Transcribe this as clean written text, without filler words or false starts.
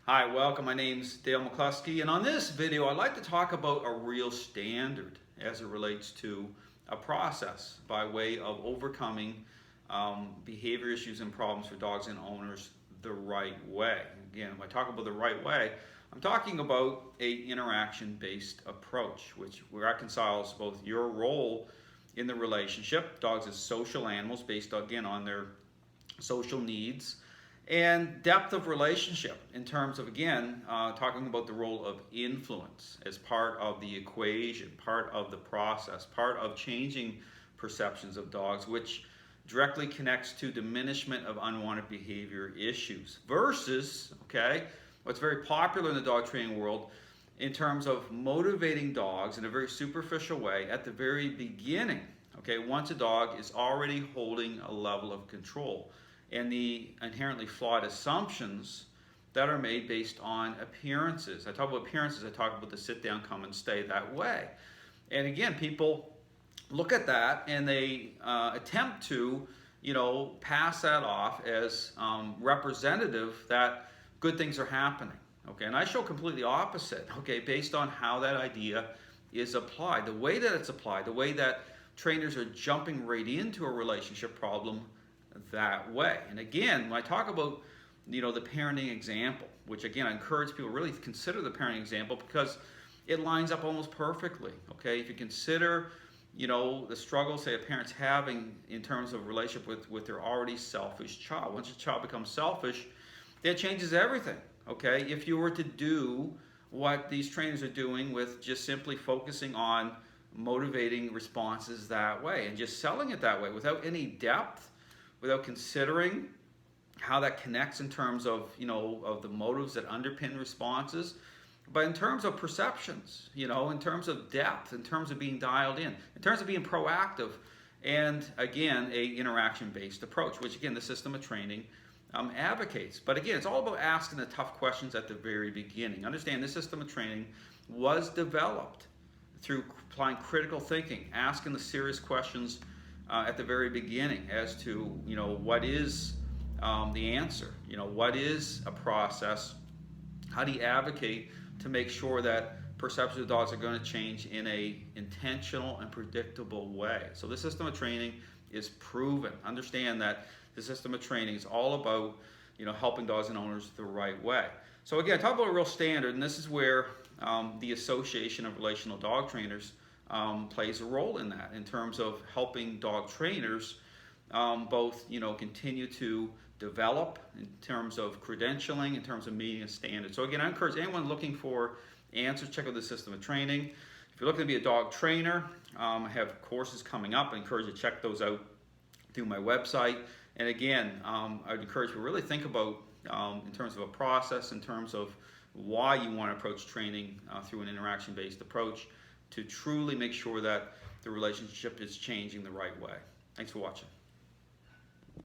Hi, welcome. My name's Dale McCluskey, and on this video I'd like to talk about a real standard as it relates to a process by way of overcoming behavior issues and problems for dogs and owners the right way. Again, when I talk about the right way, I'm talking about a interaction-based approach which reconciles both your role in the relationship, dogs as social animals based again on their social needs, and depth of relationship in terms of, again, talking about the role of influence as part of the equation, part of the process, part of changing perceptions of dogs, which directly connects to diminishment of unwanted behavior issues versus, okay, what's very popular in the dog training world in terms of motivating dogs in a very superficial way at the very beginning, okay, once a dog is already holding a level of control, and the inherently flawed assumptions that are made based on appearances. I talk about appearances, I talk about the sit down, come and stay that way. And again, people look at that and they attempt to, pass that off as representative that good things are happening. Okay, and I show completely opposite, okay, based on how that idea is applied, the way that it's applied, the way that trainers are jumping right into a relationship problem that way. And again, when I talk about the parenting example, which again I encourage people to really consider the parenting example because it lines up almost perfectly. Okay, if you consider the struggles say a parent's having in terms of relationship with their already selfish child. Once your child becomes selfish, that changes everything. Okay, if you were to do what these trainers are doing with just simply focusing on motivating responses that way and just selling it that way without any depth, without considering how that connects in terms of of the motives that underpin responses, but in terms of perceptions, in terms of depth, in terms of being dialed in terms of being proactive, and again a interaction-based approach, which again the system of training advocates. But again, it's all about asking the tough questions at the very beginning. Understand this system of training was developed through applying critical thinking, asking the serious questions at the very beginning as to what is the answer, what is a process, how do you advocate to make sure that perceptions of dogs are going to change in a intentional and predictable way. So the system of training is proven. Understand that the system of training is all about helping dogs and owners the right way. So again, talk about a real standard, and this is where the Association of Relational Dog Trainers plays a role in that, in terms of helping dog trainers both continue to develop in terms of credentialing, in terms of meeting a standard. So again, I encourage anyone looking for answers, check out the system of training. If you're looking to be a dog trainer, I have courses coming up. I encourage you to check those out through my website. And again, I'd encourage you to really think about in terms of a process, in terms of why you want to approach training through an interaction-based approach to truly make sure that the relationship is changing the right way. Thanks for watching.